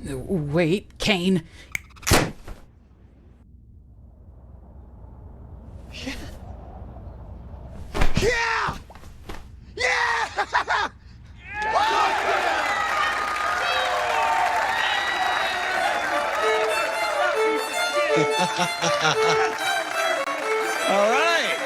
Wait, Kane. Yeah! Yeah! All right.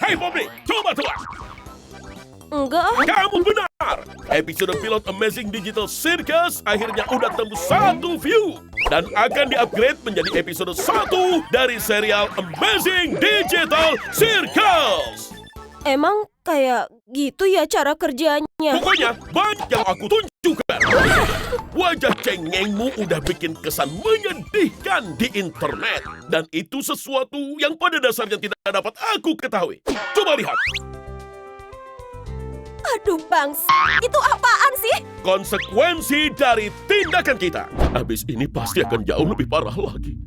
Hei Bobby, coba. Enggak. Kamu benar. Episode pilot Amazing Digital Circus akhirnya udah tembus 1 view. Dan akan di-upgrade menjadi episode 1 dari serial Amazing Digital Circus. Emang kayak gitu ya cara kerjanya? Pokoknya banyak yang aku tunjukkan. Wajah cengengmu udah bikin kesan menyedihkan di internet. Dan itu sesuatu yang pada dasarnya tidak dapat aku ketahui. Coba lihat. Aduh bangs, itu apaan sih? Konsekuensi dari tindakan kita. Habis ini pasti akan jauh lebih parah lagi.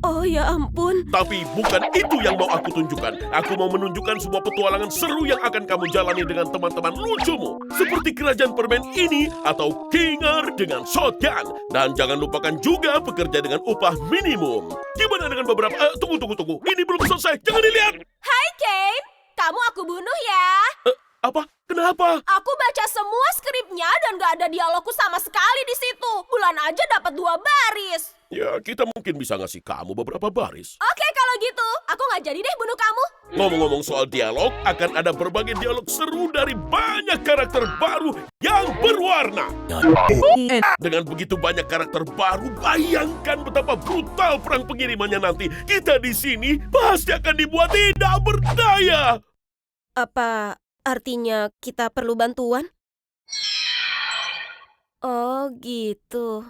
Oh ya ampun. Tapi bukan itu yang mau aku tunjukkan. Aku mau menunjukkan sebuah petualangan seru yang akan kamu jalani dengan teman-teman lucumu. Seperti kerajaan permen ini atau Kinger dengan shotgun. Dan jangan lupakan juga bekerja dengan upah minimum. Gimana dengan beberapa... Tunggu. Ini belum selesai. Jangan dilihat. Hai Kane, kamu aku bunuh ya. Apa? Kenapa? Aku baca semua skripnya dan gak ada dialogku sama sekali di situ. Bulan aja dapat 2 baris. Ya, kita mungkin bisa ngasih kamu beberapa baris. Oke kalau gitu, aku gak jadi deh bunuh kamu. Ngomong-ngomong soal dialog, akan ada berbagai dialog seru dari banyak karakter baru yang berwarna. Dengan begitu banyak karakter baru, bayangkan betapa brutal perang pengirimannya nanti. Kita di sini pasti akan dibuat tidak berdaya. Apa artinya kita perlu bantuan? Oh gitu.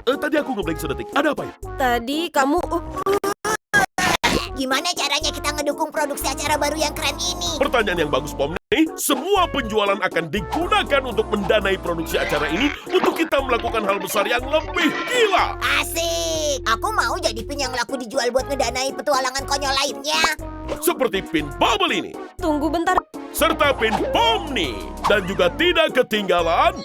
Tadi aku ngeblank sedetik. Ada apa ya? Tadi kamu... Gimana caranya kita ngedukung produksi acara baru yang keren ini? Pertanyaan yang bagus, Pom. Semua penjualan akan digunakan untuk mendanai produksi acara ini untuk kita melakukan hal besar yang lebih gila. Asik! Aku mau jadi pin yang laku dijual buat ngedanai petualangan konyol lainnya. Seperti pin bubble ini. Tunggu bentar. Serta pin Pomni. Dan juga tidak ketinggalan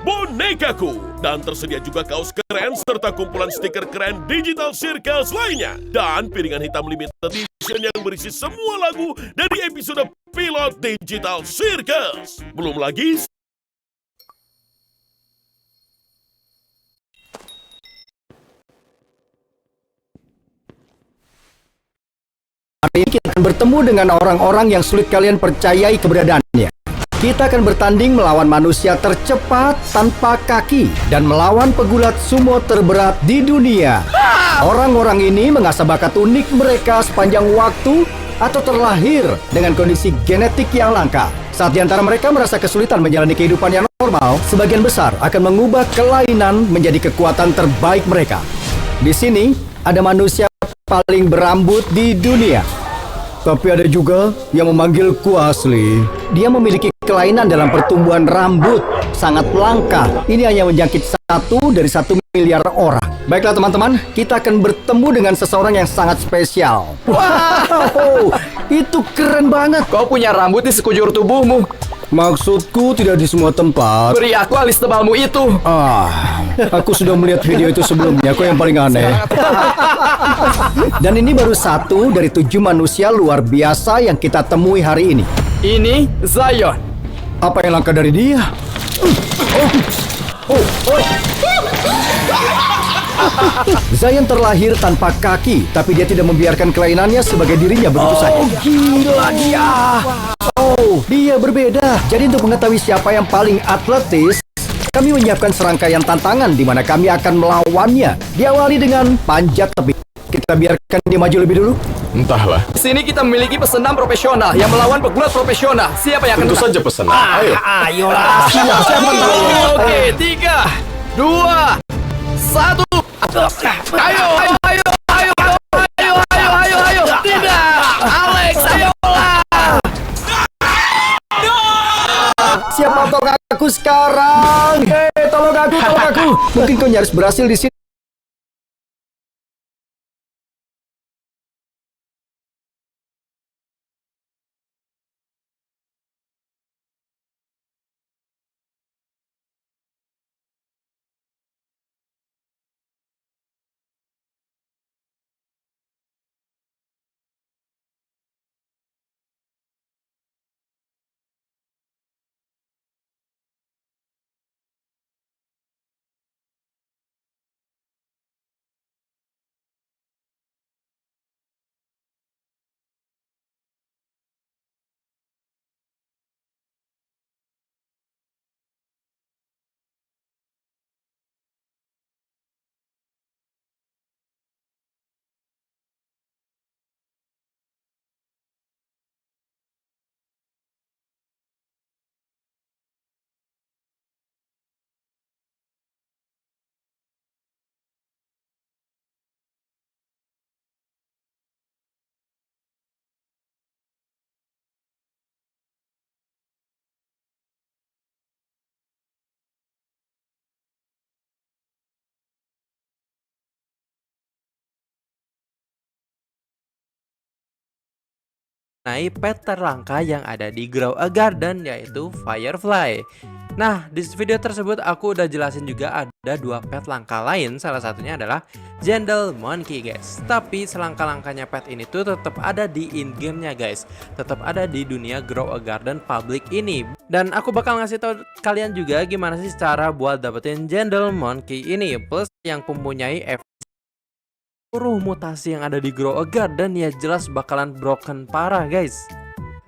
bonekaku. Dan tersedia juga kaos keren serta kumpulan stiker keren Digital Circus lainnya. Dan piringan hitam limited edition yang berisi semua lagu dari episode pilot Digital Circus. Belum lagi hari ini kita akan bertemu dengan orang-orang yang sulit kalian percayai keberadaannya. Kita akan bertanding melawan manusia tercepat tanpa kaki dan melawan pegulat sumo terberat di dunia. Orang-orang ini mengasah bakat unik mereka sepanjang waktu atau terlahir dengan kondisi genetik yang langka. Saat di antara mereka merasa kesulitan menjalani kehidupan yang normal, sebagian besar akan mengubah kelainan menjadi kekuatan terbaik mereka. Di sini ada manusia paling berambut di dunia. Tapi ada juga yang memanggilku asli. Dia memiliki kelainan dalam pertumbuhan rambut sangat langka. Ini hanya menjangkit 1 dari 1 miliar orang. Baiklah teman-teman, kita akan bertemu dengan seseorang yang sangat spesial. Wow, itu keren banget. Kau punya rambut di sekujur tubuhmu. Maksudku tidak di semua tempat. Beri aku alis tebalmu itu. Aku sudah melihat video itu sebelumnya. Kau yang paling aneh. Dan ini baru 1 dari 7 manusia luar biasa yang kita temui hari ini. Ini Zion. Apa yang langka dari dia? Zion terlahir tanpa kaki, tapi dia tidak membiarkan kelainannya sebagai dirinya begitu saja. Oh, gila dia. Oh, dia berbeda. Jadi untuk mengetahui siapa yang paling atletis, kami menyiapkan serangkaian tantangan di mana kami akan melawannya. Diawali dengan panjat tebing. Kita biarkan dia maju lebih dulu. Entahlah. Di sini kita memiliki pesenam profesional yang melawan pegulat profesional. Siapa yang akan Tentu menang? saja pesanan. Ayo. Ayolah. Oke, 3, 2, 1. Ayo, ayo, ayo, ayo, ayo, ayo, ayo, ayo. Tidak, Alex, ayolah. Siapa tolong aku sekarang? Tolong aku, tolong aku. Mungkin kau nyaris berhasil di sini. Mengenai pet terlangka yang ada di Grow a Garden, yaitu Firefly. Nah, di video tersebut aku udah jelasin juga ada 2 pet langka lain. Salah satunya adalah Gentle Monkey, guys. Tapi selangka-langkanya pet ini tuh tetap ada di in-game-nya, guys. Tetap ada di dunia Grow a Garden public ini. Dan aku bakal ngasih tahu kalian juga gimana sih cara buat dapetin Gentle Monkey ini. Plus yang mempunyai seluruh mutasi yang ada di Grow a Garden ya jelas bakalan broken parah, guys.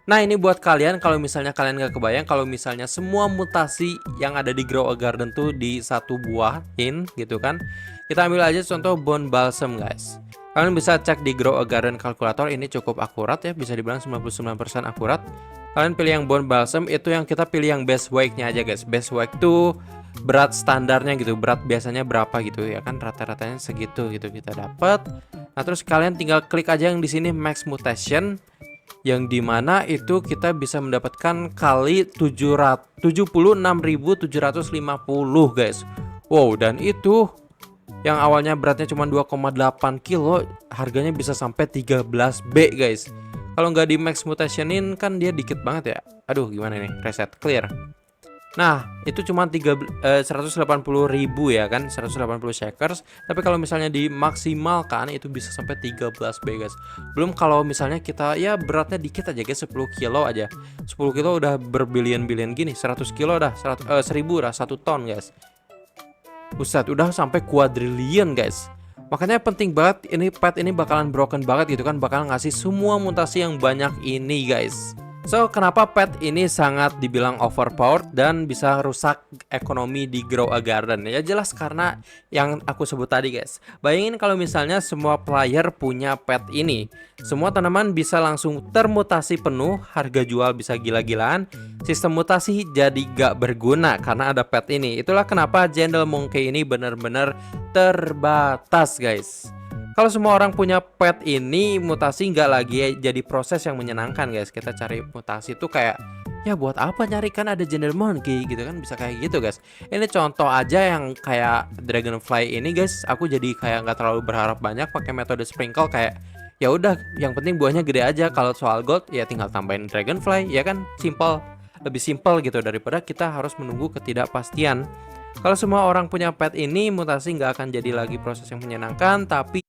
Nah, ini buat kalian kalau misalnya kalian gak kebayang kalau misalnya semua mutasi yang ada di Grow a Garden tuh di satu buahin gitu kan. Kita ambil aja contoh Bone Balsam, guys. Kalian bisa cek di Grow a Garden Calculator, ini cukup akurat ya, bisa dibilang 99% akurat. Kalian pilih yang Bone Balsam, itu yang kita pilih yang best weight-nya aja, guys. Best weight tuh berat standarnya gitu, berat biasanya berapa gitu ya kan, rata-ratanya segitu gitu kita dapat. Nah, terus kalian tinggal klik aja yang di sini Max Mutation, yang dimana itu kita bisa mendapatkan kali 76.750, guys. Wow, dan itu yang awalnya beratnya cuma 2,8 kilo, harganya bisa sampai 13B, guys. Kalau nggak di Max Mutationin kan dia dikit banget ya. Aduh, gimana nih? Reset, clear. Nah, itu cuma 180.000 ya kan, 180 shakers. Tapi kalau misalnya dimaksimalkan itu bisa sampai 13B, guys. Belum kalau misalnya kita ya beratnya dikit aja, guys, 10 kilo aja. 10 kilo udah berbilion-bilion gini, 100 kilo udah 1000 udah 1 ton, guys. Buset, udah sampai quadrillion, guys. Makanya penting banget ini pet ini bakalan broken banget gitu kan, bakalan ngasih semua mutasi yang banyak ini, guys. So, kenapa pet ini sangat dibilang overpowered dan bisa rusak ekonomi di Grow a Garden? Ya jelas karena yang aku sebut tadi, guys. Bayangin kalau misalnya semua player punya pet ini. Semua tanaman bisa langsung termutasi penuh, harga jual bisa gila-gilaan, sistem mutasi jadi gak berguna karena ada pet ini. Itulah kenapa Gentle Monkey ini benar-benar terbatas, guys. Kalau semua orang punya pet ini, mutasi nggak lagi jadi proses yang menyenangkan, guys. Kita cari mutasi tuh kayak, ya buat apa nyari, kan ada Gentle Monkey gitu kan, bisa kayak gitu, guys. Ini contoh aja yang kayak Dragonfly ini, guys. Aku jadi kayak nggak terlalu berharap banyak pakai metode sprinkle, kayak ya udah, yang penting buahnya gede aja. Kalau soal gold ya tinggal tambahin Dragonfly, ya kan, simple, lebih simple gitu daripada kita harus menunggu ketidakpastian. Kalau semua orang punya pet ini, mutasi nggak akan jadi lagi proses yang menyenangkan, tapi